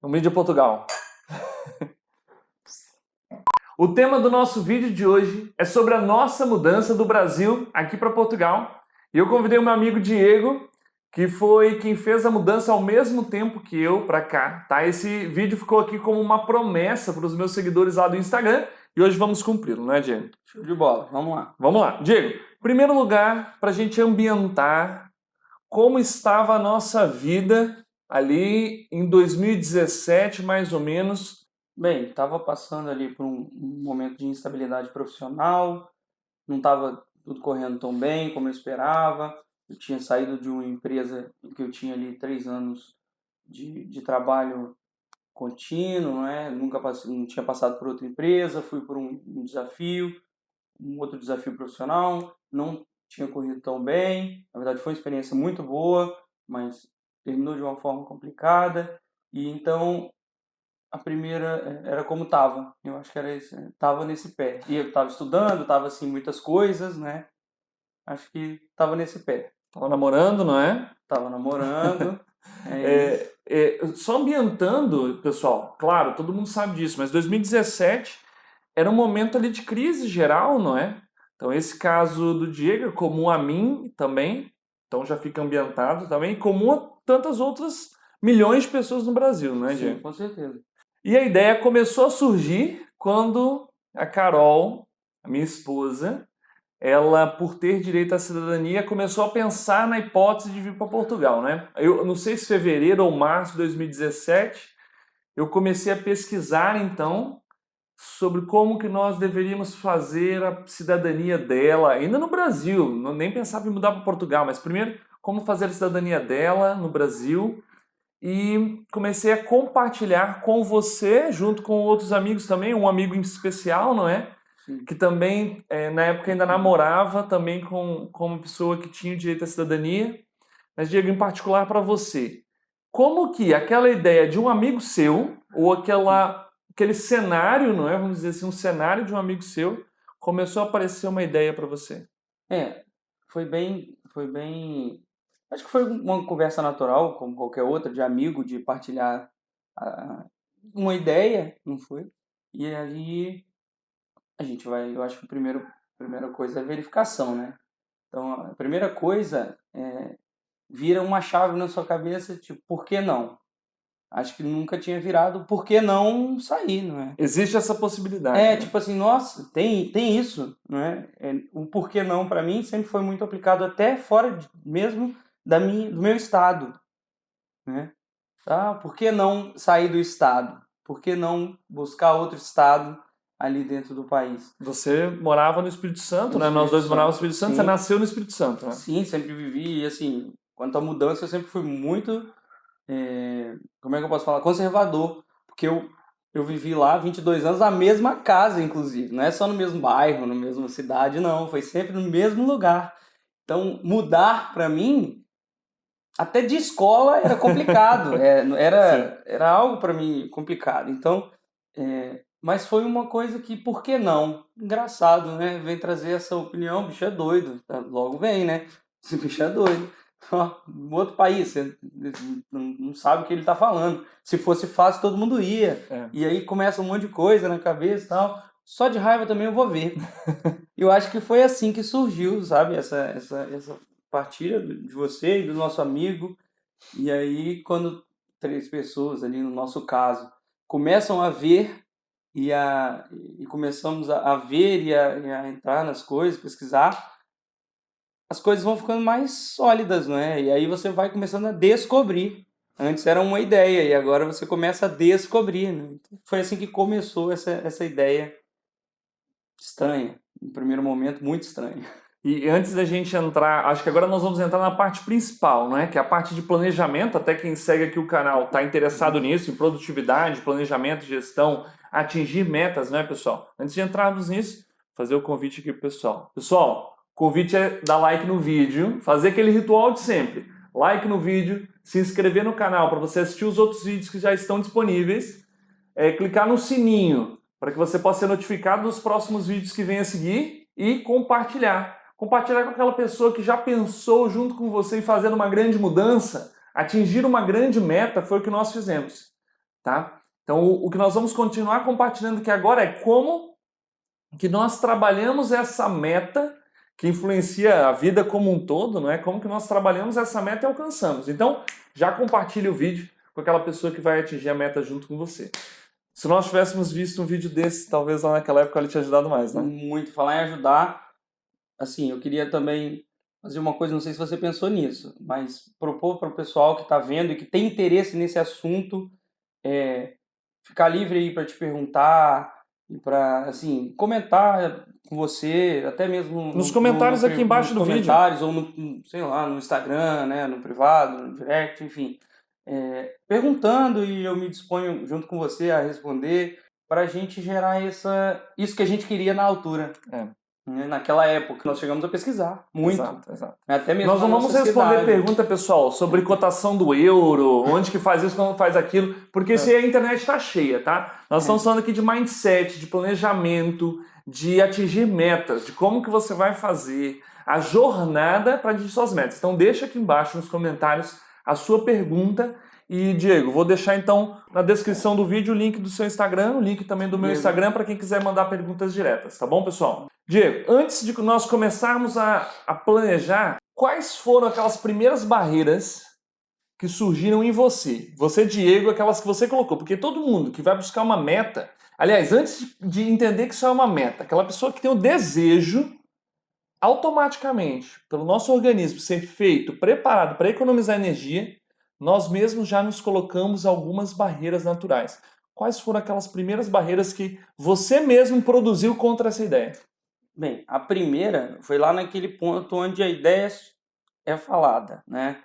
No Mídia Portugal. O tema do nosso vídeo de hoje é sobre a nossa mudança do Brasil aqui para Portugal. E eu convidei o meu amigo Diego, que foi quem fez a mudança ao mesmo tempo que eu para cá, tá? Esse vídeo ficou aqui como uma promessa para os meus seguidores lá do Instagram e hoje vamos cumpri-lo, né, Diego? Show de bola, vamos lá. Vamos lá. Diego, em primeiro lugar, para a gente ambientar como estava a nossa vida ali em 2017, mais ou menos. Bem, estava passando ali por um momento de instabilidade profissional, não estava tudo correndo tão bem como eu esperava. Eu tinha saído de uma empresa em que eu tinha ali 3 anos de trabalho contínuo, né? Não tinha passado por outra empresa, fui por um desafio, um outro desafio profissional, não tinha corrido tão bem. Na verdade, foi uma experiência muito boa, mas terminou de uma forma complicada. E então a primeira era como estava. Eu acho que era isso, estava nesse pé. E eu estava estudando, estava assim muitas coisas, né? Acho que estava nesse pé. Tava namorando, não é? Estava namorando. Só ambientando, pessoal, claro, todo mundo sabe disso, mas 2017 era um momento ali de crise geral, não é? Então esse caso do Diego é comum a mim também, então já fica ambientado também, comum a tantas outras milhões de pessoas no Brasil, não é, Diego? Sim, com certeza. E a ideia começou a surgir quando a Carol, a minha esposa, ela, por ter direito à cidadania, começou a pensar na hipótese de vir para Portugal, né? Eu não sei se fevereiro ou março de 2017, eu comecei a pesquisar, então, sobre como que nós deveríamos fazer a cidadania dela, ainda no Brasil, nem pensava em mudar para Portugal, mas primeiro, como fazer a cidadania dela no Brasil, e comecei a compartilhar com você, junto com outros amigos também, um amigo em especial, não é? Sim. Que também, na época, ainda namorava também com uma pessoa que tinha o direito à cidadania. Mas, Diego, em particular para você, como que aquela ideia de um amigo seu, ou aquele cenário, não é? Vamos dizer assim, um cenário de um amigo seu, começou a aparecer uma ideia para você? Foi bem, acho que foi uma conversa natural, como qualquer outra, de amigo, de partilhar uma ideia, não foi? E aí a gente vai, eu acho que a primeira coisa é a verificação, né? Então, a primeira coisa vira uma chave na sua cabeça, tipo, por que não? Acho que nunca tinha virado, por que não sair, não é? Existe essa possibilidade, né? Tipo assim, nossa, tem isso, não é? O por que não, para mim, sempre foi muito aplicado até fora mesmo do meu estado, né? Tá? Por que não sair do estado? Por que não buscar outro estado ali dentro do país? Você morava no Espírito Santo, né? No Nós dois Espírito morávamos no Santo, Espírito Santo, sim. você nasceu no Espírito Santo, né? Sim, sempre vivi, e assim, quanto à mudança, eu sempre fui muito, como é que eu posso falar? Conservador, porque eu vivi lá 22 anos na mesma casa, inclusive, não é só no mesmo bairro, na mesma cidade, não, foi sempre no mesmo lugar. Então, mudar para mim, até de escola era complicado, era algo para mim complicado. Então, mas foi uma coisa que, por que não? Engraçado, né? Vem trazer essa opinião, o bicho é doido. Logo vem, né? Esse bicho é doido. Ó, outro país, você não sabe o que ele tá falando. Se fosse fácil, todo mundo ia. E aí começa um monte de coisa na cabeça e tal. Só de raiva também eu vou ver. Eu acho que foi assim que surgiu, sabe? Essa partilha de você e do nosso amigo. E aí, quando 3 pessoas ali, no nosso caso, começam a ver e começamos a ver e a entrar nas coisas, pesquisar, as coisas vão ficando mais sólidas, não é? E aí você vai começando a descobrir. Antes era uma ideia e agora você começa a descobrir, né? Foi assim que começou essa ideia estranha, no primeiro momento muito estranha. E antes da gente entrar, acho que agora nós vamos entrar na parte principal, não é? Que é a parte de planejamento. Até quem segue aqui o canal está interessado nisso, em produtividade, planejamento, gestão, atingir metas, né, pessoal? Antes de entrarmos nisso, fazer o convite aqui pro pessoal. Pessoal, o convite é dar like no vídeo, fazer aquele ritual de sempre. Like no vídeo, se inscrever no canal para você assistir os outros vídeos que já estão disponíveis, clicar no sininho para que você possa ser notificado dos próximos vídeos que vêm a seguir e compartilhar. Compartilhar com aquela pessoa que já pensou junto com você em fazer uma grande mudança, atingir uma grande meta, foi o que nós fizemos. tá? Então, o que nós vamos continuar compartilhando aqui agora é como que nós trabalhamos essa meta que influencia a vida como um todo, não é? Como que nós trabalhamos essa meta e alcançamos. Então, já compartilhe o vídeo com aquela pessoa que vai atingir a meta junto com você. Se nós tivéssemos visto um vídeo desse, talvez lá naquela época ele tinha ajudado mais, né? Muito. Falar em ajudar, assim, eu queria também fazer uma coisa, não sei se você pensou nisso, mas propor para o pessoal que está vendo e que tem interesse nesse assunto, ficar livre aí para te perguntar e para, assim, comentar com você, até mesmo Nos comentários aqui embaixo do vídeo. Nos comentários ou no, sei lá, no Instagram, né, no privado, no direct, enfim. Perguntando, e eu me disponho junto com você a responder para a gente gerar isso que a gente queria na altura. Naquela época, nós chegamos a pesquisar muito. Exato. Até mesmo nós não vamos responder pergunta, pessoal, sobre cotação do euro, onde que faz isso, quando faz aquilo, porque se a internet está cheia, tá? Nós estamos falando aqui de mindset, de planejamento, de atingir metas, de como que você vai fazer a jornada para atingir suas metas. Então deixa aqui embaixo nos comentários a sua pergunta. E, Diego, vou deixar então na descrição do vídeo o link do seu Instagram, o link também do meu Instagram para quem quiser mandar perguntas diretas, tá bom, pessoal? Diego, antes de nós começarmos a planejar, quais foram aquelas primeiras barreiras que surgiram em você? Você, Diego, aquelas que você colocou, porque todo mundo que vai buscar uma meta, aliás, antes de entender que isso é uma meta, aquela pessoa que tem o desejo, automaticamente, pelo nosso organismo ser feito, preparado para economizar energia, nós mesmos já nos colocamos algumas barreiras naturais. Quais foram aquelas primeiras barreiras que você mesmo produziu contra essa ideia? Bem, a primeira foi lá naquele ponto onde a ideia é falada, né?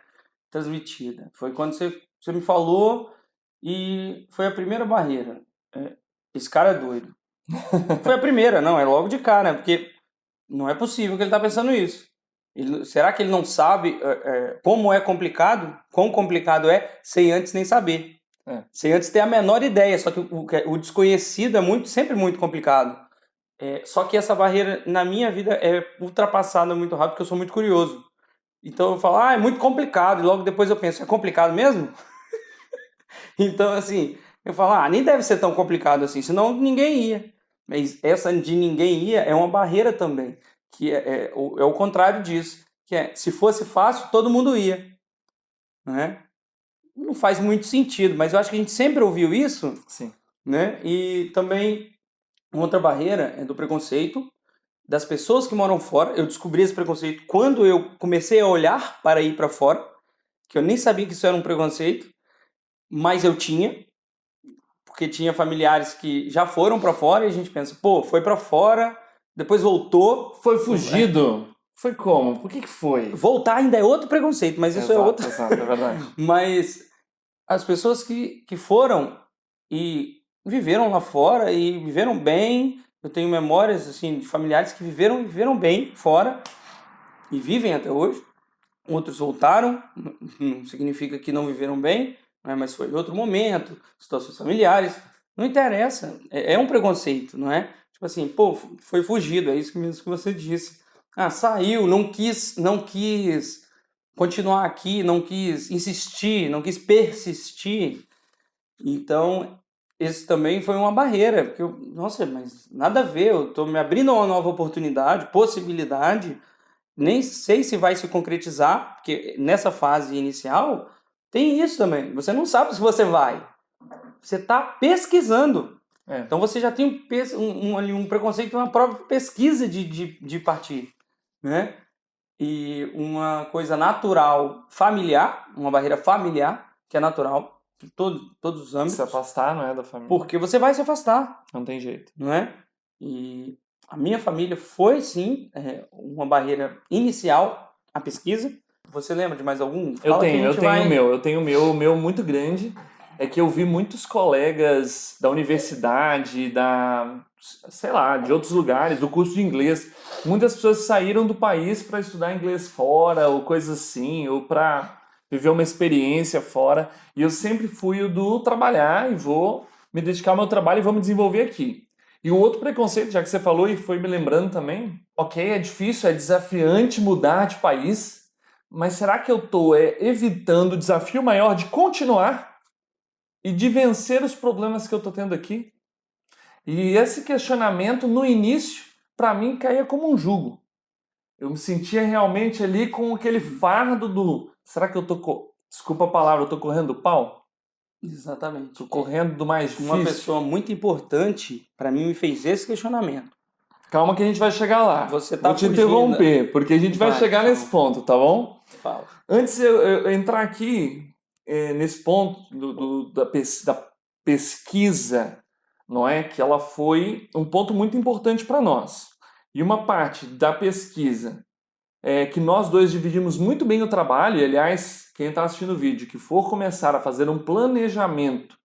Transmitida. Foi quando você me falou e foi a primeira barreira. Esse cara é doido. Foi a primeira, não, é logo de cara, porque não é possível que ele está pensando isso. Será que ele não sabe como é complicado? Quão complicado é sem antes nem saber. Sem antes ter a menor ideia. Só que o desconhecido é sempre muito complicado. Só que essa barreira na minha vida é ultrapassada muito rápido porque eu sou muito curioso. Então eu falo, é muito complicado. E logo depois eu penso, é complicado mesmo? Então assim, eu falo, nem deve ser tão complicado assim, senão ninguém ia. Mas essa de ninguém ia é uma barreira também. Que é o contrário disso, que se fosse fácil, todo mundo ia, né? Não faz muito sentido, mas eu acho que a gente sempre ouviu isso. Sim. Né? E também outra barreira é do preconceito das pessoas que moram fora. Eu descobri esse preconceito quando eu comecei a olhar para ir para fora, que eu nem sabia que isso era um preconceito, mas eu tinha, porque tinha familiares que já foram para fora e a gente pensa, foi para fora, depois voltou. Foi fugido. Foi como? Por que foi? Voltar ainda é outro preconceito, mas isso é outro. Exato, é verdade. Mas as pessoas que foram e viveram lá fora e viveram bem, eu tenho memórias assim, de familiares que viveram bem fora e vivem até hoje. Outros voltaram, não significa que não viveram bem, mas foi outro momento, situações familiares. Não interessa, é um preconceito, não é? Tipo assim, foi fugido, é isso mesmo que você disse. Saiu, não quis continuar aqui, não quis insistir, não quis persistir. Então, esse também foi uma barreira, porque mas nada a ver, eu estou me abrindo a uma nova oportunidade, possibilidade, nem sei se vai se concretizar, porque nessa fase inicial tem isso também, você não sabe se você vai, você está pesquisando. Então você já tem um preconceito na própria pesquisa de partir, né? E uma coisa natural, familiar, uma barreira familiar, que é natural, de todos os âmbitos. Se afastar, não é, da família. Porque você vai se afastar. Não tem jeito. Não é? E a minha família foi, sim, uma barreira inicial à pesquisa. Você lembra de mais algum? Eu tenho o meu muito grande. É que eu vi muitos colegas da universidade, de outros lugares, do curso de inglês. Muitas pessoas saíram do país para estudar inglês fora, ou coisas assim, ou para viver uma experiência fora. E eu sempre fui o do trabalhar e vou me dedicar ao meu trabalho e vou me desenvolver aqui. E o outro preconceito, já que você falou e foi me lembrando também, é difícil, é desafiante mudar de país, mas será que eu estou evitando o desafio maior de continuar? e de vencer os problemas que eu estou tendo aqui? E esse questionamento, no início, para mim, caía como um jugo. Eu me sentia realmente ali com aquele fardo do... Será que eu tô... Desculpa a palavra, eu tô correndo do pau? Exatamente. Tô correndo do mais difícil. Uma pessoa muito importante, para mim, me fez esse questionamento. Calma que a gente vai chegar lá. Você tá Vou te fugindo. interromper, porque a gente vai chegar nesse ponto, tá bom? Fala. Antes de eu entrar aqui, nesse ponto da pesquisa, não é? Que ela foi um ponto muito importante para nós. E uma parte da pesquisa que nós dois dividimos muito bem o trabalho, e aliás, quem está assistindo o vídeo, que for começar a fazer um planejamento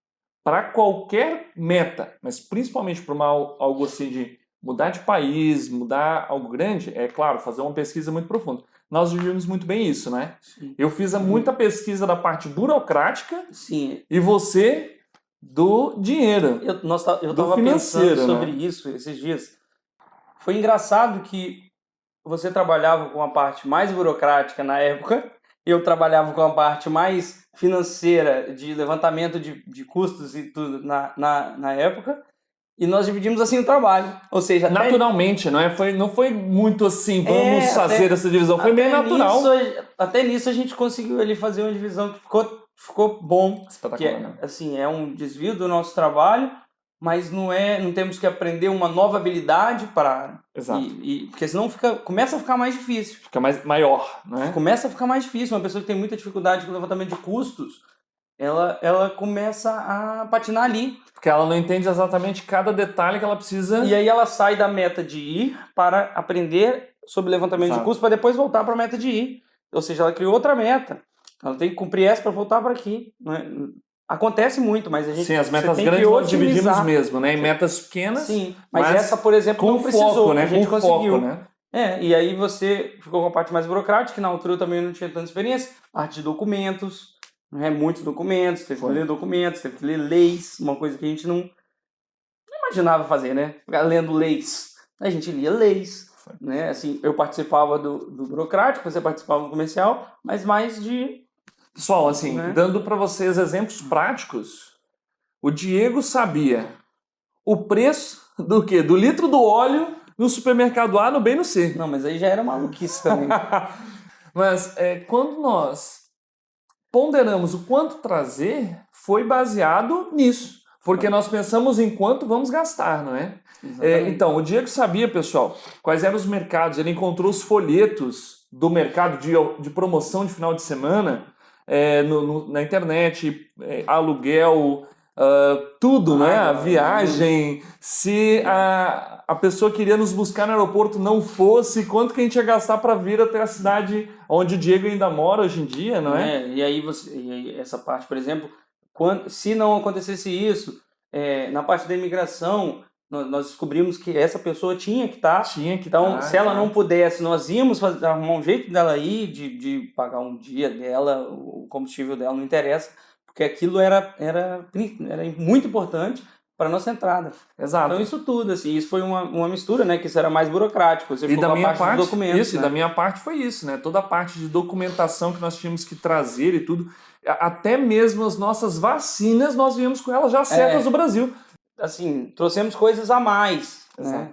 para qualquer meta, mas principalmente para algo assim de mudar de país, mudar algo grande, é claro, fazer uma pesquisa muito profunda. Nós dividimos muito bem isso, né? Sim. Eu fiz muita pesquisa da parte burocrática. Sim. E você do dinheiro. Eu estava pensando sobre isso esses dias. Foi engraçado que você trabalhava com a parte mais burocrática na época, eu trabalhava com a parte mais financeira, de levantamento de custos e tudo na época, e nós dividimos assim o trabalho. Ou seja, naturalmente, não foi muito assim, vamos fazer essa divisão, foi bem natural. Até nisso a gente conseguiu ali fazer uma divisão que ficou bom. Espetacular. Que assim, é um desvio do nosso trabalho, mas não temos que aprender uma nova habilidade para... Exato. Porque senão começa a ficar mais difícil. Fica maior, né? Começa a ficar mais difícil. Uma pessoa que tem muita dificuldade com o levantamento de custos, ela começa a patinar ali. Porque ela não entende exatamente cada detalhe que ela precisa... E aí ela sai da meta de ir para aprender sobre levantamento de custos, para depois voltar para a meta de ir. Ou seja, ela criou outra meta. Ela tem que cumprir essa para voltar para aqui. Acontece muito, mas a gente... Sim, as metas grandes nós dividimos mesmo, né? Em metas pequenas. Sim, mas essa, por exemplo, não precisou. Foco, né? A gente conseguiu. Foco, né? E aí você ficou com a parte mais burocrática, que na altura eu também não tinha tanta experiência. Parte de documentos, muitos documentos, teve que ler documentos, teve que ler leis, uma coisa que a gente não imaginava fazer, né? Ficar lendo leis. A gente lia leis, né? Assim, eu participava do burocrático, você participava do comercial, mas mais de... Pessoal, assim, dando para vocês exemplos práticos, o Diego sabia o preço do quê? Do litro do óleo no supermercado A, no B e no C. Não, mas aí já era maluquice também. Mas quando nós ponderamos o quanto trazer, foi baseado nisso. Porque nós pensamos em quanto vamos gastar, não é? Então, o Diego sabia, pessoal, quais eram os mercados. Ele encontrou os folhetos do mercado de promoção de final de semana na internet, aluguel, tudo, né? A viagem, se a pessoa queria nos buscar no aeroporto não fosse, quanto que a gente ia gastar para vir até a cidade onde o Diego ainda mora hoje em dia, não é? E aí essa parte, por exemplo, se não acontecesse isso, na parte da imigração, nós descobrimos que essa pessoa tinha que estar. Então, se ela não pudesse, nós íamos arrumar um jeito dela ir, de pagar um dia dela, o combustível dela, não interessa, porque aquilo era muito importante para a nossa entrada. Exato. Então, isso tudo, assim, isso foi uma mistura, né, que isso era mais burocrático. Você ficou com a parte dos documentos. Isso, e da minha parte foi isso, né? Toda a parte de documentação que nós tínhamos que trazer e tudo. Até mesmo as nossas vacinas, nós viemos com elas já certas do Brasil. Assim, trouxemos coisas a mais, né?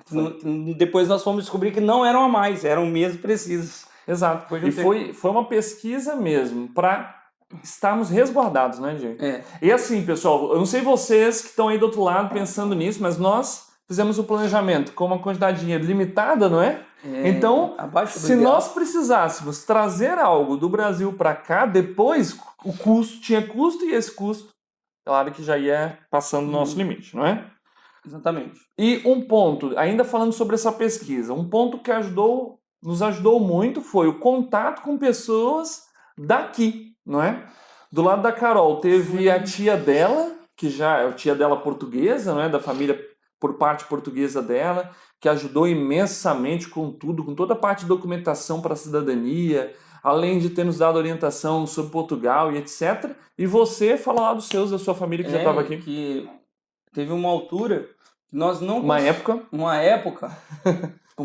Depois nós fomos descobrir que não eram a mais, eram mesmo precisas. Exato. E foi uma pesquisa mesmo, para estarmos resguardados, né, Diego? E assim, pessoal, eu não sei vocês que estão aí do outro lado pensando nisso, mas nós fizemos o planejamento com uma quantidade de dinheiro limitada, não é? Então, se nós precisássemos trazer algo do Brasil para cá, depois o custo tinha custo e esse custo, claro que já ia passando o nosso limite, não é? Exatamente. E um ponto, ainda falando sobre essa pesquisa, um ponto que nos ajudou muito foi o contato com pessoas daqui, não é? Do lado da Carol teve a tia dela, que já é a tia dela portuguesa, não é? Da família por parte portuguesa dela, que ajudou imensamente com tudo, com toda a parte de documentação para a cidadania, além de ter nos dado orientação sobre Portugal e etc. E você fala lá dos seus, da sua família que já estava aqui. Que teve uma altura que nós não... Uma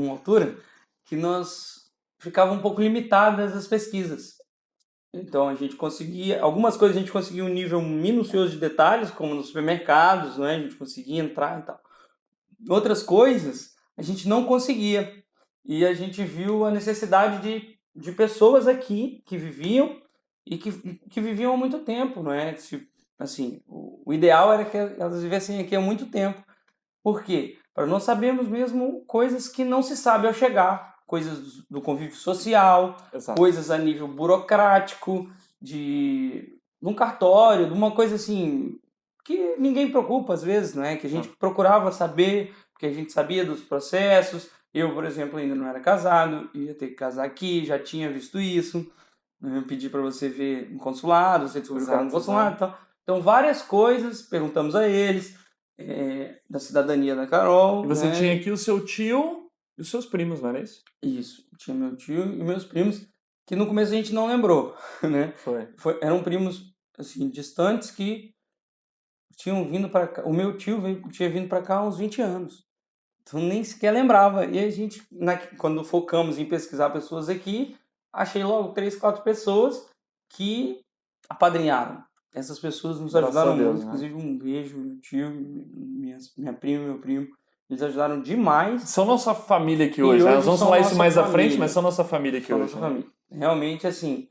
altura que nós ficava um pouco limitadas as pesquisas. Então a gente conseguia, algumas coisas a gente conseguia um nível minucioso de detalhes, como nos supermercados, né? A gente conseguia entrar e tal. Outras coisas a gente não conseguia. E a gente viu a necessidade de pessoas aqui que viviam e que viviam há muito tempo, não é? Assim, o ideal era que elas vivessem aqui há muito tempo. Por quê? Para nós sabermos mesmo coisas que não se sabe ao chegar, coisas do convívio social, Exato. coisas a nível burocrático, de um cartório, de uma coisa assim que ninguém preocupa às vezes, não é? Que a gente procurava saber, porque a gente sabia dos processos. Eu, por exemplo, ainda não era casado, ia ter que casar aqui, já tinha visto isso. Eu pedi para você ver no consulado, você descobriu que era no consulado e tal. Então, várias coisas, perguntamos a eles, da cidadania da Carol. E você né? tinha aqui o seu tio e os seus primos, não era isso? Isso, tinha meu tio e meus primos, que no começo a gente não lembrou, né? Eram primos, assim, distantes que tinham vindo para cá. O meu tio tinha vindo para cá há uns 20 anos. Então, nem sequer lembrava. E a gente, quando focamos em pesquisar pessoas aqui, achei logo 3, 4 pessoas que apadrinharam. Essas pessoas nos Graças ajudaram a Deus, muito. né? Inclusive, um beijo, meu tio, minha prima e meu primo. Eles ajudaram demais. São nossa família aqui E hoje, né? hoje Nós vamos são falar isso nossa mais à família. frente, mas são nossa família aqui São hoje. nossa Né? família. Realmente, assim,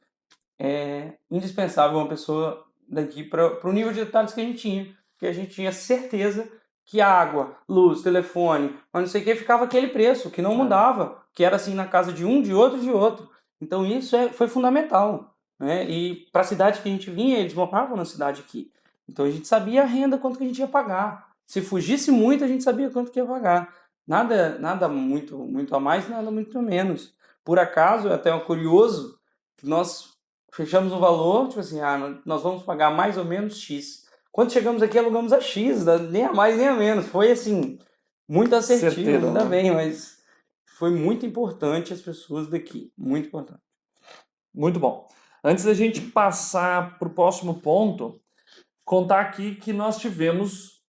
é indispensável uma pessoa daqui para o nível de detalhes que a gente tinha. Porque a gente tinha certeza que água, luz, telefone, mas não sei o que, ficava aquele preço, que não mudava. Que era assim na casa de um, de outro, de outro. Então isso foi fundamental. Né? E para a cidade que a gente vinha, eles moravam na cidade aqui. Então a gente sabia a renda, quanto que a gente ia pagar. Se fugisse muito, a gente sabia quanto que ia pagar. Nada muito, muito a mais, nada muito a menos. Por acaso, é até curioso, que nós fechamos um valor, tipo assim, nós vamos pagar mais ou menos X. Quando chegamos aqui, alugamos a X, nem a mais nem a menos. Foi assim, muito assertivo, Certeiro, ainda né? bem, mas foi muito importante as pessoas daqui, muito importante. Muito bom. Antes da gente passar para o próximo ponto, contar aqui que nós tivemos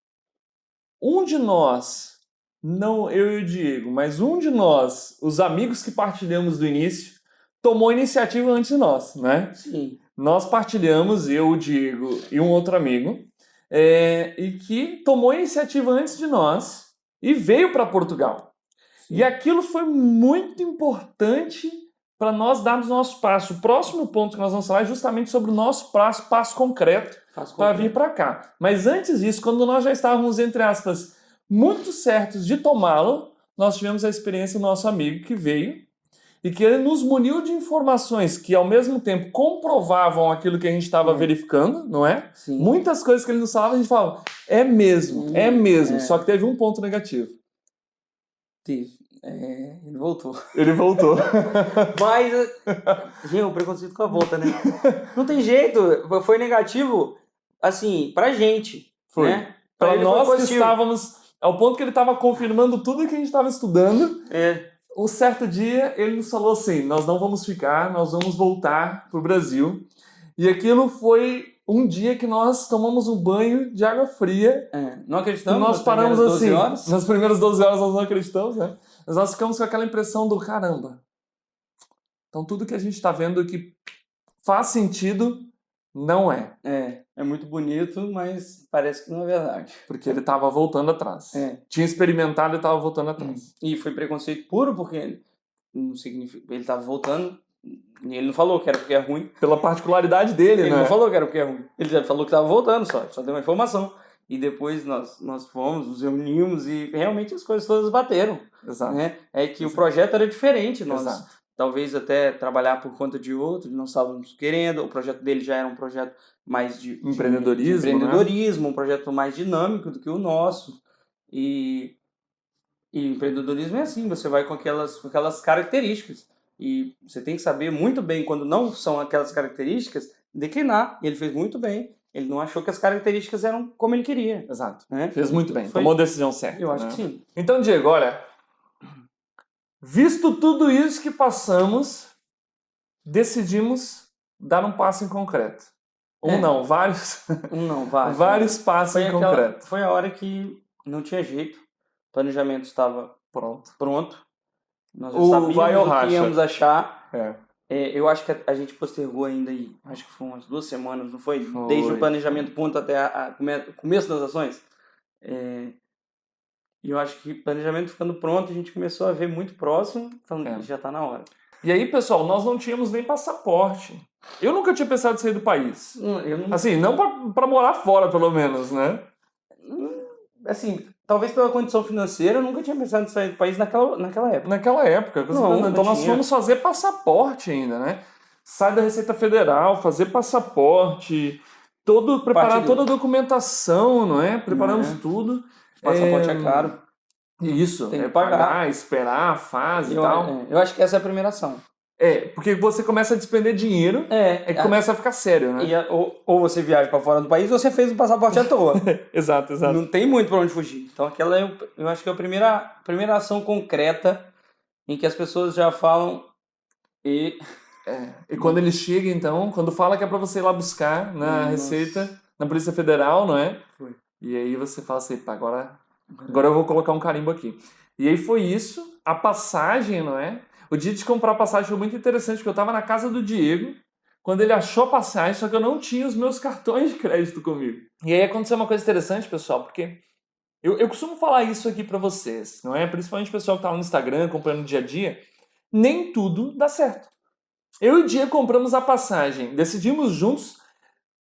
um de nós, não eu e o Diego, mas um de nós, os amigos que partilhamos do início, tomou a iniciativa antes de nós, né? Sim. Nós partilhamos, eu, o Diego e um outro amigo, e que tomou a iniciativa antes de nós e veio para Portugal. Sim. E aquilo foi muito importante para nós darmos nosso passo. O próximo ponto que nós vamos falar é justamente sobre o nosso passo concreto para vir para cá. Mas antes disso, quando nós já estávamos, entre aspas, muito certos de tomá-lo, nós tivemos a experiência do nosso amigo que veio e que ele nos muniu de informações que, ao mesmo tempo, comprovavam aquilo que a gente estava verificando, não é? Sim. Muitas coisas que ele nos falava, a gente falava, é mesmo. Só que teve um ponto negativo. Ele voltou. Ele voltou. Mas, gente, o preconceito com a volta, né? Não tem jeito, foi negativo, assim, pra gente. Foi. Né? Para nós que estávamos, ao ponto que ele estava confirmando tudo que a gente estava estudando, um certo dia ele nos falou assim, nós não vamos ficar, nós vamos voltar pro Brasil. E aquilo foi um dia que nós tomamos um banho de água fria. Não acreditamos. Nós paramos assim, 12 horas. nas primeiras 12 horas nós não acreditamos, né? Mas nós ficamos com aquela impressão do caramba. Então tudo que a gente está vendo que faz sentido, não é. É muito bonito, mas parece que não é verdade. Porque ele estava voltando atrás. Tinha experimentado e estava voltando atrás. E foi preconceito puro, porque não significa... Ele estava voltando, e ele não falou que era porque é ruim. Pela particularidade dele, né? Ele não falou que era porque é ruim. Ele já falou que estava voltando só deu uma informação. E depois nós fomos, nos reunimos e realmente as coisas todas bateram. Exato. Né? É que o projeto era diferente. Nós Exato. talvez até trabalhar por conta de outro, não estávamos querendo. O projeto dele já era um projeto mais de empreendedorismo, né? Um projeto mais dinâmico do que o nosso. E empreendedorismo é assim, você vai com aquelas características. E você tem que saber muito bem, quando não são aquelas características, declinar. E ele fez muito bem. Ele não achou que as características eram como ele queria. Exato. Né? Fez muito bem. Tomou a decisão certa. Eu acho que sim. Então, Diego, olha, visto tudo isso que passamos, decidimos dar um passo em concreto. Vários. Vários. Vários passos em concreto. Foi a hora que não tinha jeito. O planejamento estava pronto. Nós já sabíamos o que íamos achar. Eu acho que a gente postergou ainda aí, acho que foi umas 2 semanas, não foi? Foi. Desde o planejamento ponto até o começo das ações. E eu acho que o planejamento ficando pronto, a gente começou a ver muito próximo, falando que já tá na hora. E aí, pessoal, nós não tínhamos nem passaporte. Eu nunca tinha pensado em sair do país. Eu não, Assim, não pra morar fora, pelo menos, né? assim, talvez pela condição financeira, eu nunca tinha pensado em sair do país naquela época. Naquela época. Não Então nós tinha. fomos fazer passaporte ainda, né? Sai da Receita Federal, fazer passaporte, preparar toda a documentação, não é? Preparamos tudo. Passaporte é caro. Isso, Tem que pagar. esperar a fase e tal. Eu acho que essa é a primeira ação. Porque você começa a despender dinheiro, que começa a ficar sério, né? Ou você viaja para fora do país ou você fez o passaporte à toa. Exato. Não tem muito para onde fugir. Então aquela eu acho que é a primeira ação concreta em que as pessoas já falam E quando ele chega, então, quando fala que é para você ir lá buscar na Receita, na Polícia Federal, não é? Foi. E aí você fala assim, pá, agora eu vou colocar um carimbo aqui. E aí foi isso, a passagem, não é? O dia de comprar a passagem foi muito interessante, porque eu estava na casa do Diego, quando ele achou a passagem, só que eu não tinha os meus cartões de crédito comigo. E aí aconteceu uma coisa interessante, pessoal, porque eu costumo falar isso aqui para vocês, não é? Principalmente o pessoal que tá lá no Instagram, acompanhando o dia a dia, nem tudo dá certo. Eu e o Diego compramos a passagem, decidimos juntos.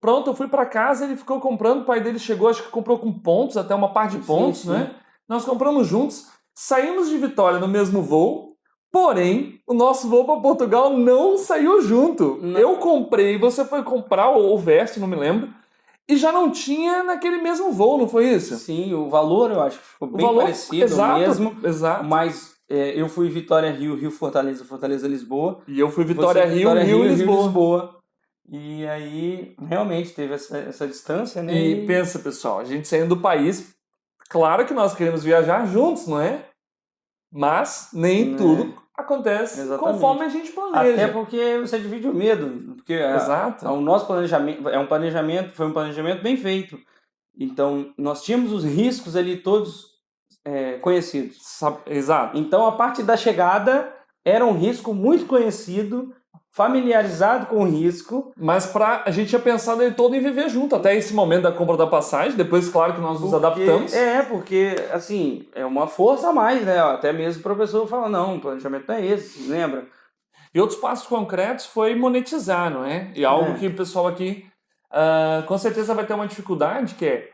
Pronto, eu fui para casa, ele ficou comprando, o pai dele chegou, acho que comprou com pontos, até uma par de pontos, né? Nós compramos juntos, saímos de Vitória no mesmo voo, porém, o nosso voo para Portugal não saiu junto. Não. Eu comprei, você foi comprar, ou o verso, não me lembro, e já não tinha naquele mesmo voo, não foi isso? Sim, o valor eu acho que ficou bem parecido mesmo. Exato. Mas eu fui Vitória-Rio, Rio-Fortaleza, Fortaleza-Lisboa. E eu fui Vitória-Rio, Rio-Lisboa. E aí, realmente, teve essa distância, né? E pensa, pessoal, a gente saindo do país, claro que nós queremos viajar juntos, não é? Mas nem tudo acontece conforme a gente planeja. Até porque você divide o medo. Porque o nosso planejamento foi um planejamento bem feito. Então, nós tínhamos os riscos ali todos conhecidos. Exato. Então, a parte da chegada era um risco muito conhecido, familiarizado com o risco. Mas a gente tinha pensado ele todo em viver junto, até esse momento da compra da passagem, depois, claro, que nós nos adaptamos. Porque, assim, é uma força a mais, né? Até mesmo para a pessoa falar, não, o planejamento não é esse, lembra? E outros passos concretos foi monetizar, não é? E algo que o pessoal aqui com certeza vai ter uma dificuldade, que é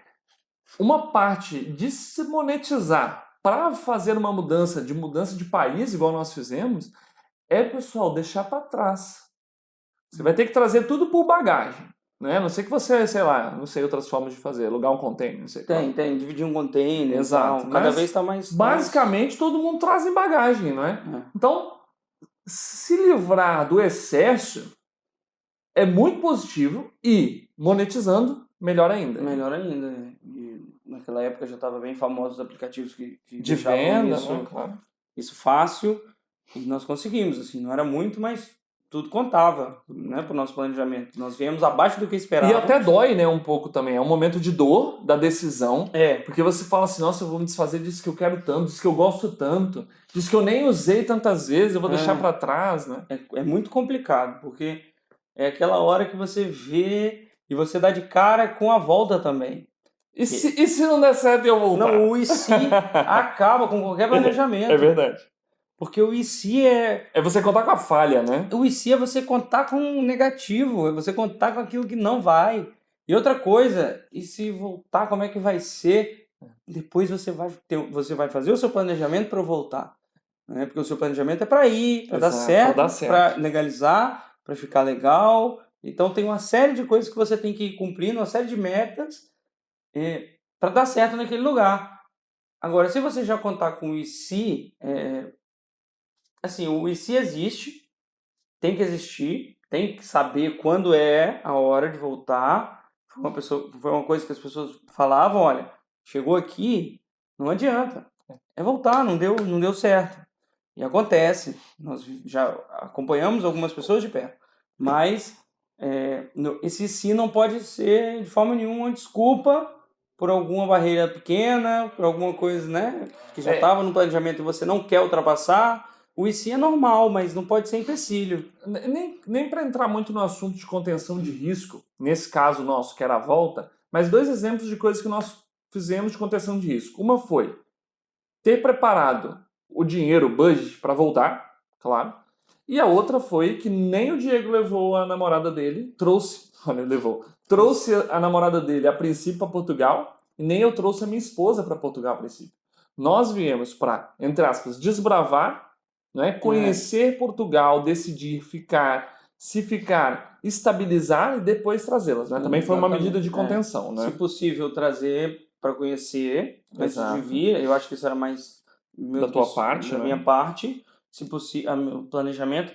uma parte de se monetizar para fazer uma mudança de país, igual nós fizemos, pessoal, deixar para trás. Você vai ter que trazer tudo por bagagem, né? A não sei que você, sei lá, não sei outras formas de fazer, alugar um container, não sei. Tem, dividir um container. Exato. Cada vez está mais... Basicamente, todo mundo traz em bagagem, não é? Então, se livrar do excesso é muito positivo e, monetizando, melhor ainda. Melhor ainda. E naquela época já estava bem famosos os aplicativos que de venda, né? Claro. Isso fácil. E nós conseguimos, assim, não era muito, mas tudo contava, né, para o nosso planejamento. Nós viemos abaixo do que esperávamos. E até dói, né, um pouco também. É um momento de dor da decisão. Porque você fala assim, nossa, eu vou me desfazer disso que eu quero tanto, disso que eu gosto tanto, disso que eu nem usei tantas vezes, eu vou deixar para trás, né? É muito complicado, porque é aquela hora que você vê e você dá de cara com a volta também. E se não der certo eu voltar? Não, o e se acaba com qualquer planejamento. É verdade. Porque o e se é você contar com a falha, né? O e se é você contar com o negativo, é você contar com aquilo que não vai. E outra coisa, e se voltar, como é que vai ser? Depois você vai fazer o seu planejamento para voltar. Né? Porque o seu planejamento é para ir, para dar certo, para legalizar, para ficar legal. Então tem uma série de coisas que você tem que ir cumprindo, uma série de metas para dar certo naquele lugar. Agora, se você já contar com o e se... Assim, o e se existe, tem que existir, tem que saber quando é a hora de voltar. Foi uma coisa que as pessoas falavam, olha, chegou aqui, não adianta, é voltar, não deu certo. E acontece, nós já acompanhamos algumas pessoas de perto, mas esse se não pode ser de forma nenhuma uma desculpa por alguma barreira pequena, por alguma coisa, né, que já estava no planejamento e você não quer ultrapassar. O e se é normal, mas não pode ser empecilho. Nem para entrar muito no assunto de contenção de risco, nesse caso nosso, que era a volta, mas 2 exemplos de coisas que nós fizemos de contenção de risco. Uma foi ter preparado o dinheiro, o budget, para voltar, claro. E a outra foi que nem o Diego levou a namorada dele, trouxe a namorada dele a princípio para Portugal, e nem eu trouxe a minha esposa para Portugal a princípio. Nós viemos para, entre aspas, desbravar, né, conhecer Portugal, decidir se ficar, estabilizar e depois trazê-las. Né? Também foi uma medida de contenção. Né? Se possível, trazer para conhecer, antes Exato. de vir. Eu acho que isso era mais da tua parte, da né? minha parte. Se possível, o planejamento,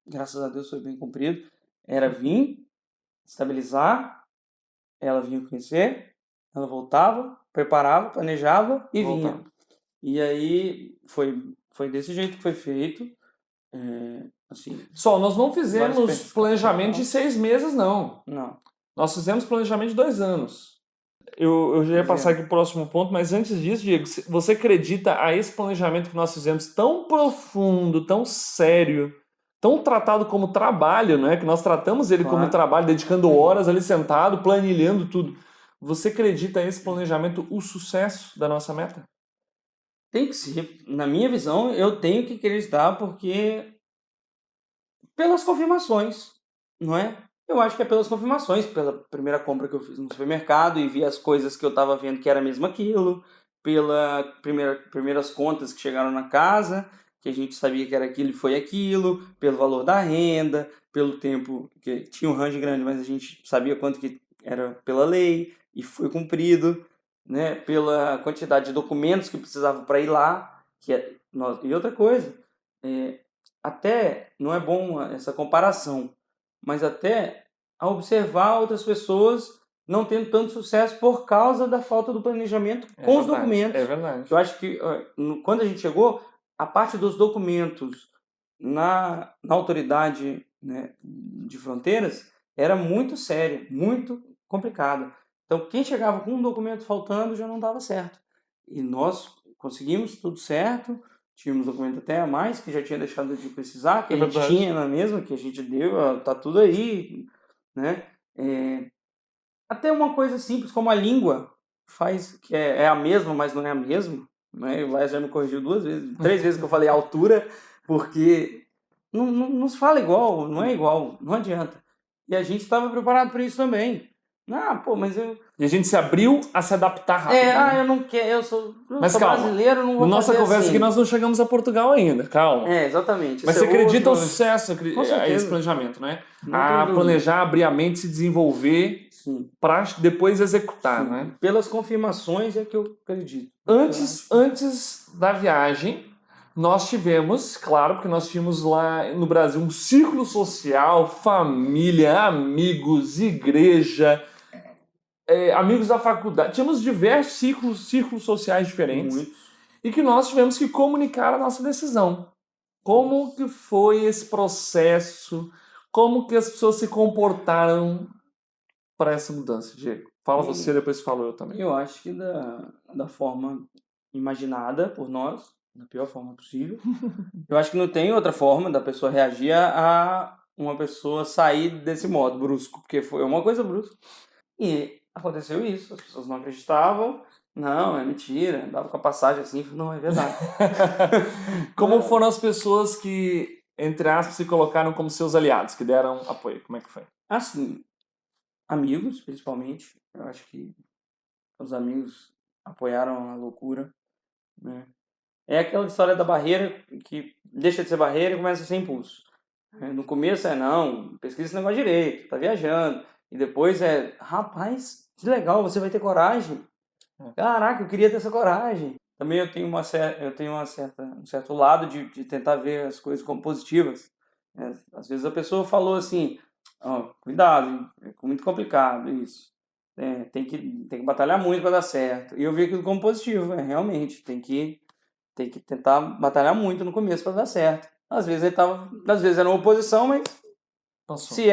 graças a Deus, foi bem cumprido. Era vir, estabilizar, ela vinha conhecer, ela voltava, preparava, planejava e vinha. E aí foi desse jeito que foi feito. Assim, Só, nós não fizemos planejamento de 6 meses, não. Não. Nós fizemos planejamento de 2 anos. Eu já ia passar aqui pro próximo ponto, mas antes disso, Diego, você acredita a esse planejamento que nós fizemos tão profundo, tão sério, tão tratado como trabalho, né? Que nós tratamos ele como trabalho, dedicando horas ali sentado, planilhando tudo. Você acredita a esse planejamento o sucesso da nossa meta? Tem que ser. Na minha visão, eu tenho que acreditar porque pelas confirmações, não é? Eu acho que é pelas confirmações, pela primeira compra que eu fiz no supermercado e vi as coisas que eu estava vendo que era mesmo aquilo, pela primeiras contas que chegaram na casa, que a gente sabia que era aquilo e foi aquilo, pelo valor da renda, pelo tempo, que tinha um range grande, mas a gente sabia quanto que era pela lei e foi cumprido, né? Pela quantidade de documentos que precisava para ir lá, e outra coisa, até não é bom essa comparação, mas até a observar outras pessoas não tendo tanto sucesso por causa da falta do planejamento com os documentos. É verdade. Eu acho que quando a gente chegou, a parte dos documentos na autoridade, né, de fronteiras era muito séria, muito complicada. Então, quem chegava com um documento faltando já não dava certo. E nós conseguimos tudo certo, tínhamos documento até a mais, que já tinha deixado de precisar, que a gente tinha na mesma, que a gente deu, tá tudo aí, né? Até uma coisa simples como a língua faz, que é a mesma, mas não é a mesma, né? O Laia já me corrigiu 3 vezes que eu falei altura, porque não se fala igual, não é igual, não adianta. E a gente estava preparado para isso também. Mas eu... E a gente se abriu a se adaptar rápido. né? Eu não quero, eu sou brasileiro, não vou nossa fazer conversa assim. Aqui nós não chegamos a Portugal ainda, calma. Exatamente. Mas você acredita o sucesso a esse planejamento, né? A planejar, abrir a mente, se desenvolver para depois executar, né? Pelas confirmações é que eu acredito. Antes da viagem, nós tivemos, claro, porque nós tínhamos lá no Brasil um círculo social, família, amigos, igreja, amigos da faculdade. Tínhamos diversos círculos sociais diferentes. Muitos. E que nós tivemos que comunicar a nossa decisão. Como que foi esse processo? Como que as pessoas se comportaram para essa mudança, Diego? Fala você, depois falo eu também. Eu acho que da forma imaginada por nós, da pior forma possível. Eu acho que não tem outra forma da pessoa reagir a uma pessoa sair desse modo brusco, porque foi uma coisa brusca. E aconteceu isso, as pessoas não acreditavam. Não, é mentira, dava com a passagem assim, não, é verdade. Como foram as pessoas que, entre aspas, se colocaram como seus aliados, que deram apoio? Como é que foi? Assim, amigos, principalmente. Eu acho que os amigos apoiaram a loucura, né? É aquela história da barreira que deixa de ser barreira e começa a ser impulso. No começo não, pesquisa esse negócio direito, tá viajando. E depois rapaz, que legal, você vai ter coragem. Caraca, eu queria ter essa coragem. Também eu tenho um certo lado de tentar ver as coisas como positivas. Às vezes a pessoa falou assim, cuidado, é muito complicado isso. Tem que batalhar muito para dar certo. E eu vi aquilo como positivo, realmente, tem que tentar batalhar muito no começo para dar certo. Às vezes era uma oposição, mas Passou. Se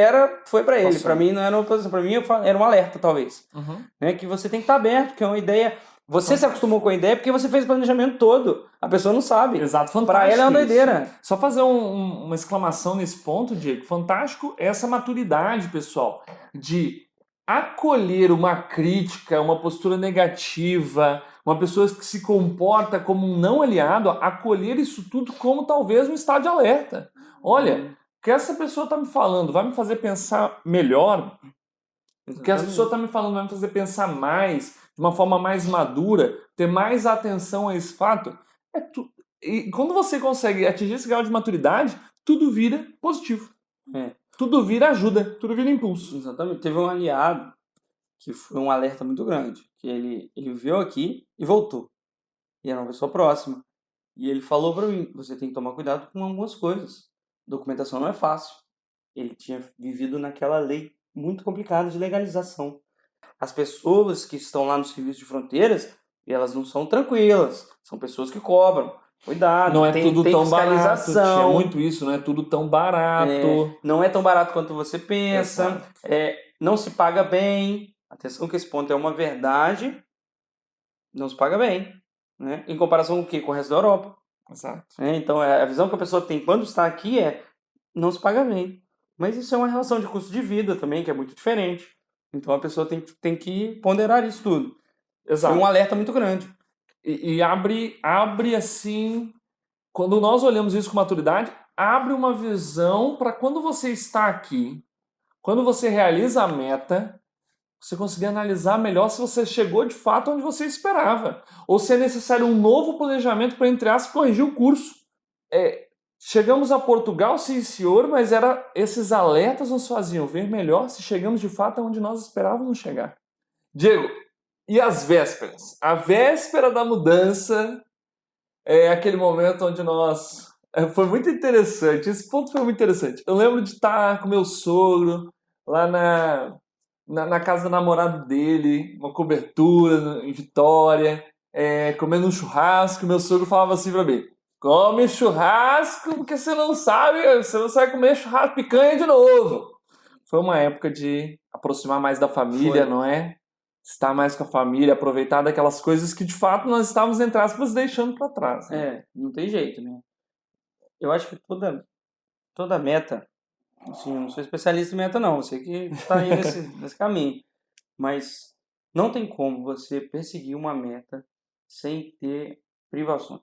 foi para ele. Para mim não era uma oposição, para mim era um alerta, talvez. Uhum. Né? Que você tem que estar aberto, que é uma ideia Você se acostumou com a ideia porque você fez o planejamento todo. A pessoa não sabe. Exato, fantástico. Pra ela é uma isso. doideira. Só fazer uma exclamação nesse ponto, Diego. Fantástico essa maturidade, pessoal, de acolher uma crítica, uma postura negativa, uma pessoa que se comporta como um não aliado, acolher isso tudo como talvez um estado de alerta. Olha, o que essa pessoa está me falando vai me fazer pensar melhor? O que essa pessoa está me falando vai me fazer pensar mais, de uma forma mais madura, ter mais atenção a esse fato? E quando você consegue atingir esse grau de maturidade, tudo vira positivo. Tudo vira ajuda, tudo vira impulso. Exatamente. Teve um aliado que foi um alerta muito grande, que ele veio aqui e voltou. E era uma pessoa próxima. E ele falou para mim, você tem que tomar cuidado com algumas coisas. Documentação não é fácil. Ele tinha vivido naquela lei muito complicada de legalização. As pessoas que estão lá no serviço de fronteiras, elas não são tranquilas. São pessoas que cobram. Cuidado, não é tudo tão barato. Tinha fiscalização. muito isso, não é tudo tão barato. Não é tão barato quanto você pensa. Exato. Não se paga bem. Atenção que esse ponto é uma verdade. Não se paga bem. Né? Em comparação com o quê? Com o resto da Europa. Exato. Então, a visão que a pessoa tem quando está aqui não se paga bem. Mas isso é uma relação de custo de vida também, que é muito diferente. Então, a pessoa tem que ponderar isso tudo. Exato. Foi um alerta muito grande. E abre assim, quando nós olhamos isso com maturidade, abre uma visão para quando você está aqui, quando você realiza a meta, você conseguir analisar melhor se você chegou de fato onde você esperava. Ou se é necessário um novo planejamento para, entre aspas, corrigir o curso. Chegamos a Portugal, sim senhor, mas esses alertas nos faziam ver melhor se chegamos de fato aonde nós esperávamos chegar. Diego, e as vésperas? A véspera da mudança é aquele momento onde nós... Foi muito interessante, esse ponto foi muito interessante. Eu lembro de estar com meu sogro lá na casa do namorado dele, uma cobertura em Vitória, comendo um churrasco. Meu sogro falava assim pra mim: come churrasco porque você não sabe comer churrasco, picanha de novo. Foi uma época de aproximar mais da família, não é? Estar mais com a família, aproveitar daquelas coisas que de fato nós estávamos, entre aspas, deixando para trás. Né? Não tem jeito, né? Eu acho que toda meta, assim, eu não sou especialista em meta não, você que está aí nesse caminho, mas não tem como você perseguir uma meta sem ter privações.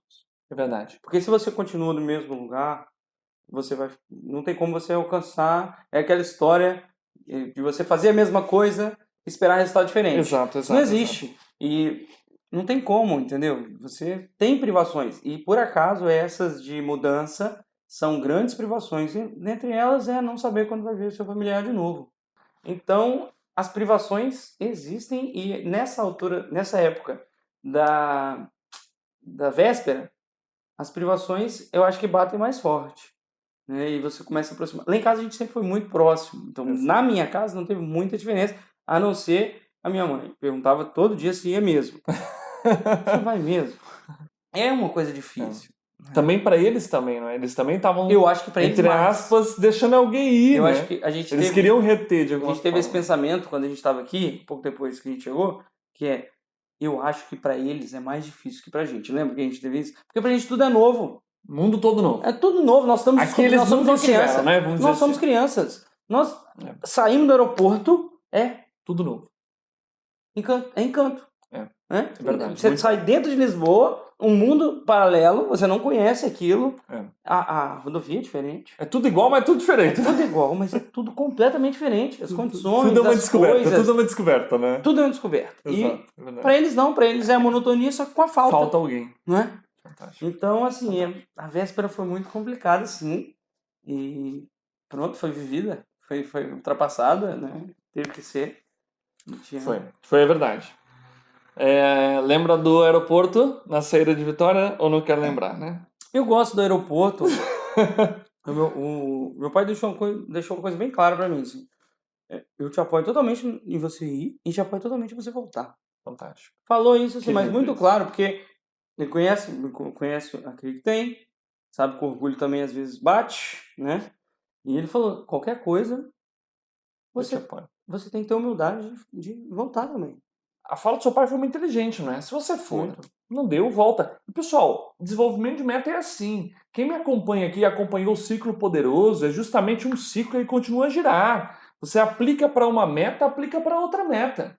É verdade. Porque se você continua no mesmo lugar, não tem como você alcançar, é aquela história de você fazer a mesma coisa e esperar resultado diferente. Exato. Não existe. E não tem como, entendeu? Você tem privações. E por acaso essas de mudança são grandes privações. E, dentre elas é não saber quando vai ver o seu familiar de novo. Então, as privações existem e nessa época da véspera, as privações eu acho que batem mais forte. Né? E você começa a aproximar. Lá em casa a gente sempre foi muito próximo. Então, na minha casa não teve muita diferença, a não ser a minha mãe. Perguntava todo dia se ia mesmo. Você vai mesmo? É uma coisa difícil. Também para eles também, não é? Eles também estavam, eu acho que para eles, entre aspas, deixando alguém ir, eu né? acho que eles queriam reter de alguma forma. A gente teve esse pensamento quando a gente estava aqui, pouco depois que a gente chegou, que eu acho que para eles é mais difícil que pra gente. Lembra que a gente teve isso? Porque pra gente tudo é novo. Mundo todo novo. É tudo novo. Nós estamos aqui eles nós somos crianças, né? Nós somos crianças. Nós saímos do aeroporto, tudo novo. Encanto. É verdade. Você sai dentro de Lisboa, um mundo paralelo, você não conhece aquilo. A rodovia é diferente. É tudo igual, mas tudo diferente. É tudo igual, mas é tudo completamente diferente. As condições, tudo é uma descoberta, coisas. tudo é uma descoberta, né? Tudo é uma descoberta. Exato, e pra eles não, pra eles é a monotonia, só que com a falta. Falta alguém. Não é? Fantástico. Então, assim, a véspera foi muito complicada, sim. E pronto, foi vivida. Foi ultrapassada, né? Teve que ser. Foi a verdade. Lembra do aeroporto na saída de Vitória ou não quer lembrar, né? Eu gosto do aeroporto. o meu pai deixou uma coisa bem clara pra mim. Assim. Eu te apoio totalmente em você ir e te apoio totalmente em você voltar. Fantástico. Falou isso, assim, mas muito claro, porque ele conhece aquele que tem, sabe que o orgulho também às vezes bate, né? E ele falou, qualquer coisa, você tem que ter humildade de voltar também. a fala do seu pai foi muito inteligente, não é? Se você for, Muito. não deu, volta. E, pessoal, desenvolvimento de meta é assim. Quem me acompanha aqui, acompanhou o ciclo poderoso, é justamente um ciclo e continua a girar. Você aplica para uma meta, aplica para outra meta.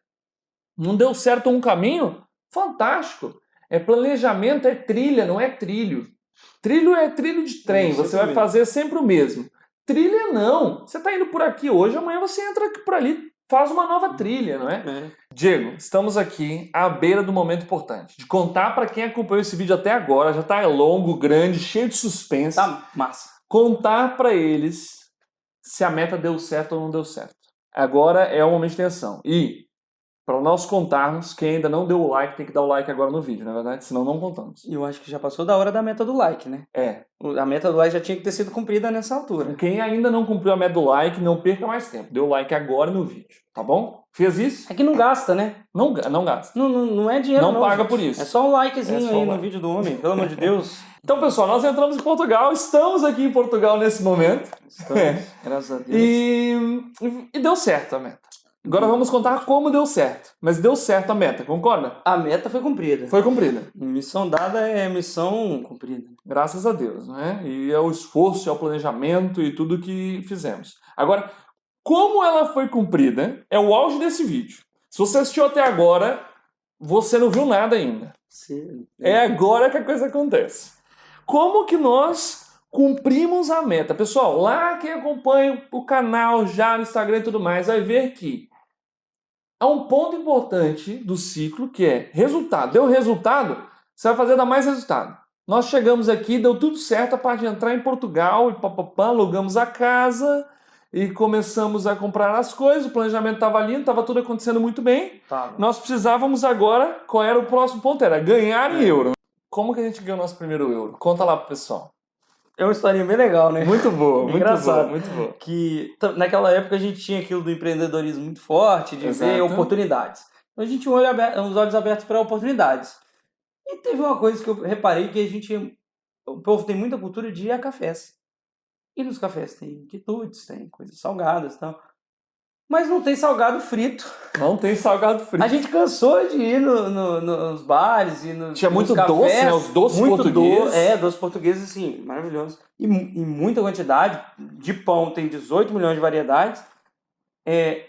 Não deu certo um caminho? Fantástico. É planejamento, é trilha, não é trilho. Trilho é trilho de trem, você vai fazer sempre o mesmo. Trilha não. Você está indo por aqui hoje, amanhã você entra aqui por ali, faz uma nova trilha, não é? Diego, estamos aqui à beira do momento importante. De contar para quem acompanhou esse vídeo até agora, já está longo, grande, cheio de suspense. Tá massa. Contar para eles se a meta deu certo ou não deu certo. Agora é o momento de atenção. E para nós contarmos, quem ainda não deu o like, tem que dar o like agora no vídeo, não é verdade? Senão não contamos. Eu acho que já passou da hora da meta do like, né? É. A meta do like já tinha que ter sido cumprida nessa altura. Quem ainda não cumpriu a meta do like, não perca mais tempo. Dê o like agora no vídeo, tá bom? Fez isso? É que não gasta, né? Não gasta. Não é dinheiro, Não paga gente. por isso. É só um likezinho É só aí um no like. vídeo do homem, pelo amor de Deus. Então, pessoal, nós entramos em Portugal, estamos aqui em Portugal nesse momento. Estamos, graças a Deus. E deu certo a meta. Agora vamos contar como deu certo. Mas deu certo a meta, concorda? A meta foi cumprida. Foi cumprida. Missão dada é missão cumprida. Graças a Deus, né? E é o esforço, é o planejamento e tudo que fizemos. Agora, como ela foi cumprida, é o auge desse vídeo. Se você assistiu até agora, você não viu nada ainda. Sim. É agora que a coisa acontece. Como que nós cumprimos a meta? Pessoal, lá quem acompanha o canal já no Instagram e tudo mais, vai ver que há um ponto importante do ciclo que é resultado. Deu resultado, você vai fazer dar mais resultado. Nós chegamos aqui, deu tudo certo a parte de entrar em Portugal e alugamos a casa e começamos a comprar as coisas, o planejamento estava lindo, estava tudo acontecendo muito bem. Tá. Nós precisávamos agora, qual era o próximo ponto? Era ganhar em euro. Como que a gente ganhou nosso primeiro euro? Conta lá pro pessoal. É uma historinha bem legal, né? Muito boa, muito Engraçado. boa, muito boa. Que naquela época a gente tinha aquilo do empreendedorismo muito forte, de ver Exato. oportunidades. Então a gente tinha os olhos abertos para oportunidades. E teve uma coisa que eu reparei que o povo tem muita cultura de ir a cafés. E nos cafés tem quitutes, tem coisas salgadas e tal. Mas não tem salgado frito. Não tem salgado frito. A gente cansou de ir nos bares e Tinha muito nos cafés, doce, né? Os doces muito portugueses. doces portugueses, assim, maravilhosos. E em muita quantidade. De pão tem 18 milhões de variedades.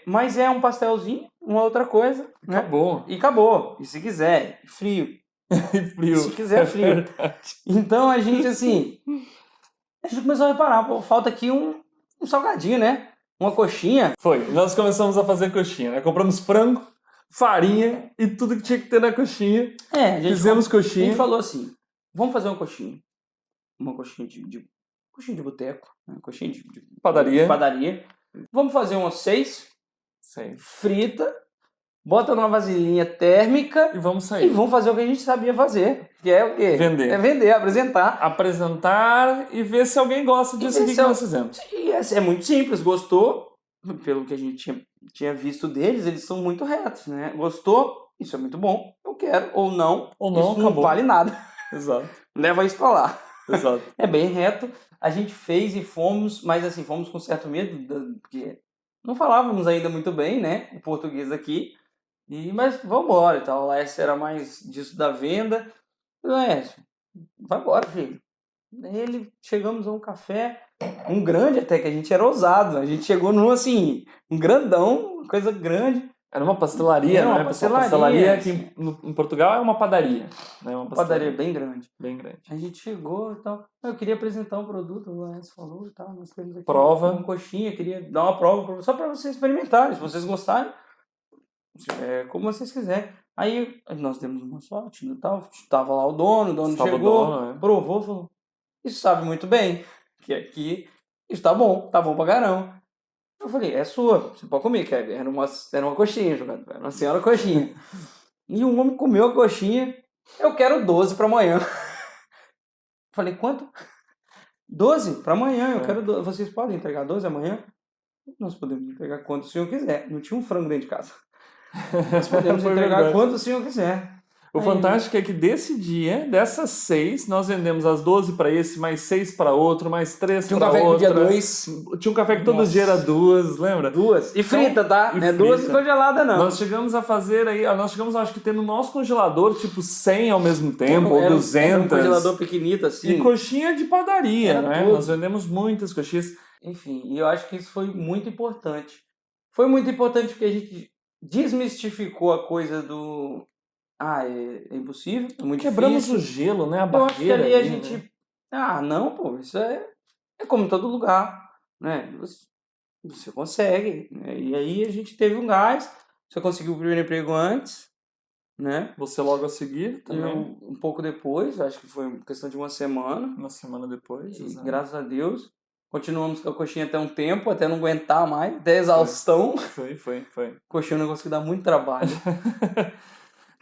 Mas é um pastelzinho, uma outra coisa. Né? Acabou. E acabou. E se quiser, frio. E frio. Se quiser, frio. Então a gente, assim... A gente começou a reparar, pô, falta aqui um salgadinho, né? Uma coxinha. Foi. Nós começamos a fazer coxinha, né? Compramos frango, farinha e tudo que tinha que ter na coxinha. Fizemos A coxinha. gente falou assim, vamos fazer uma coxinha. Uma coxinha coxinha de boteco. Né? Coxinha de Padaria. padaria. Vamos fazer umas 6, Sim. frita, bota numa vasilhinha térmica E vamos e sair. vamos fazer o que a gente sabia fazer. Que é o quê? Vender. É vender, apresentar. Apresentar e ver se alguém gosta disso ver aqui se que nós fizemos. E é muito simples, gostou, pelo que a gente tinha visto deles, eles são muito retos, né? Gostou, isso é muito bom, eu quero, ou não, Ou não, isso acabou. não vale nada. Exato. Leva isso pra lá. Exato. É bem reto, a gente fez e fomos, mas assim, fomos com certo medo, porque não falávamos ainda muito bem, né, o português aqui, mas vamos embora e tal. O Laércio era mais disso da venda. Laércio, vai embora, filho. Chegamos a um café, um grande até, que a gente era ousado. A gente chegou num, assim, um grandão, coisa grande. Era uma pastelaria, Era uma né? pessoal? pastelaria, Pastelaria aqui em Portugal é uma padaria. Né? Uma Padaria bem grande. bem grande. A gente chegou e tal. Eu queria apresentar um produto, o Laércio falou e tal. Nós temos aqui Prova. uma coxinha, queria dar uma prova só para vocês experimentarem. Se vocês gostarem, como vocês quiserem. Aí nós demos uma sorte e tal. Tava lá o dono Estava o chegou, dono, né? provou, falou: isso sabe muito bem, que aqui está bom pra caramba. Eu falei: é sua, você pode comer, que era uma coxinha, jogando, era uma senhora coxinha. E o homem comeu a coxinha, eu quero 12 para amanhã. Falei: quanto? 12 para amanhã, eu quero 12. Vocês podem entregar 12 amanhã? Nós podemos entregar quanto o senhor quiser. Não tinha um frango dentro de casa. Nós podemos Foi entregar verdade. quanto o senhor quiser. O fantástico é que desse dia, dessas 6, nós vendemos as 12 para esse, mais 6 para outro, mais 3 para outra. Tinha um café que dia 2. Tinha um café que todo dia era 2, lembra? 2. E frita, tá? Não é 2 congeladas, não. Nós chegamos a fazer aí, nós chegamos, acho que ter no nosso congelador, tipo 100 ao mesmo tempo, ou 200. Era um congelador pequenito, assim. E coxinha de padaria, né? Nós vendemos muitas coxinhas. Enfim, e eu acho que isso foi muito importante. Foi muito importante porque a gente desmistificou a coisa do... é impossível, é muito Quebramos difícil. o gelo, né? A Eu acho que barreira ali a ali, gente... né? Não, pô, isso é como em todo lugar, né? Você consegue, né? E aí a gente teve um gás, você conseguiu o primeiro emprego antes, né? Você logo a seguir também. Eu, um pouco depois, acho que foi questão de uma semana. Uma semana depois, E, exato. graças a Deus, continuamos com a coxinha até um tempo, até não aguentar mais, até exaustão. Foi. Coxinha é um negócio que dá muito trabalho.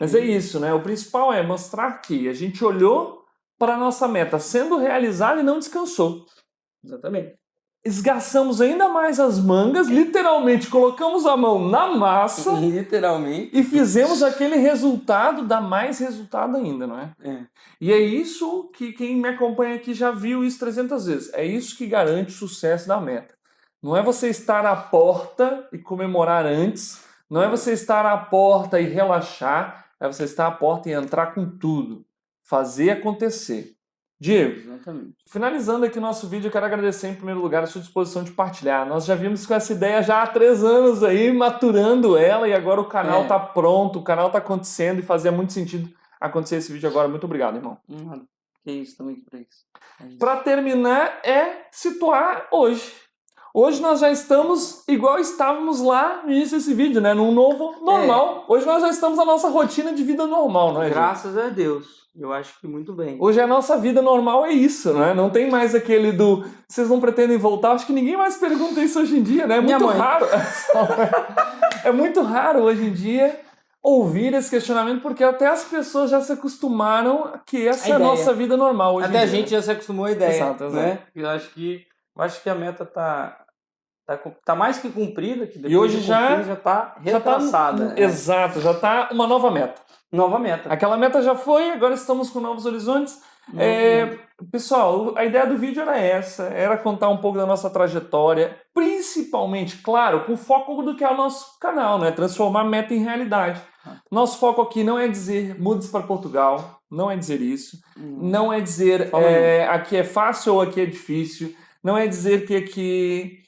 Mas é isso, né? O principal é mostrar que a gente olhou para a nossa meta sendo realizada e não descansou. Exatamente. Esgaçamos ainda mais as mangas, literalmente colocamos a mão na massa Literalmente. e fizemos aquele resultado dar mais resultado ainda, não é? E é isso que quem me acompanha aqui já viu isso 300 vezes. É isso que garante o sucesso da meta. Não é você estar à porta e comemorar antes, não é você estar à porta e relaxar, é você estar à porta e entrar com tudo, fazer acontecer. Diego, exatamente. Finalizando aqui o nosso vídeo, eu quero agradecer em primeiro lugar a sua disposição de partilhar. Nós já vimos com essa ideia já há 3 anos aí, maturando ela, e agora o canal está pronto, o canal está acontecendo e fazia muito sentido acontecer esse vídeo agora. Muito obrigado, irmão. Que isso, também para isso. Para terminar, é situar hoje. Hoje nós já estamos igual estávamos lá no início desse vídeo, né? Num novo normal. Hoje nós já estamos na nossa rotina de vida normal, não é, graças a Deus. Eu acho que muito bem. Hoje a nossa vida normal é isso, né? Não tem mais aquele do vocês não pretendem voltar. Acho que ninguém mais pergunta isso hoje em dia, né? É muito raro. É muito raro hoje em dia ouvir esse questionamento, porque até as pessoas já se acostumaram que essa é a nossa vida normal hoje em dia. Até a gente já se acostumou à ideia, exato. né? Eu acho que a meta tá mais que cumprida, que depois e hoje já tá retraçada. Exato, já tá uma nova meta. Nova meta. Aquela meta já foi, agora estamos com novos horizontes. Pessoal, a ideia do vídeo era essa, era contar um pouco da nossa trajetória, principalmente, claro, com foco do que é o nosso canal, né? Transformar a meta em realidade. Nosso foco aqui não é dizer mude-se para Portugal, não é dizer isso, não é dizer aqui é fácil ou aqui é difícil, não é dizer que aqui...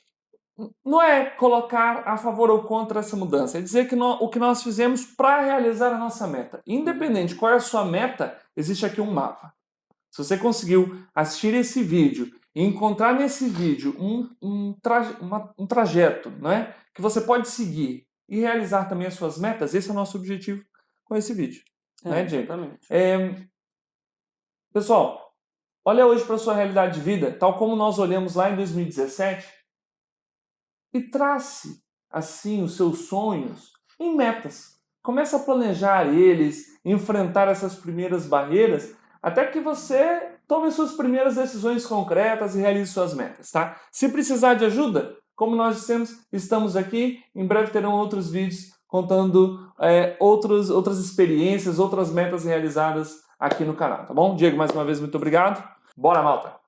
Não é colocar a favor ou contra essa mudança, é dizer que o que nós fizemos para realizar a nossa meta. Independente qual é a sua meta, existe aqui um mapa. Se você conseguiu assistir esse vídeo e encontrar nesse vídeo um trajeto, né, que você pode seguir e realizar também as suas metas, esse é o nosso objetivo com esse vídeo. Né, Diego? Pessoal, olha hoje para a sua realidade de vida, tal como nós olhamos lá em 2017, e trace, assim, os seus sonhos em metas. Comece a planejar eles, enfrentar essas primeiras barreiras, até que você tome suas primeiras decisões concretas e realize suas metas, tá? Se precisar de ajuda, como nós dissemos, estamos aqui. Em breve terão outros vídeos contando outras experiências, outras metas realizadas aqui no canal, tá bom? Diego, mais uma vez, muito obrigado. Bora, malta!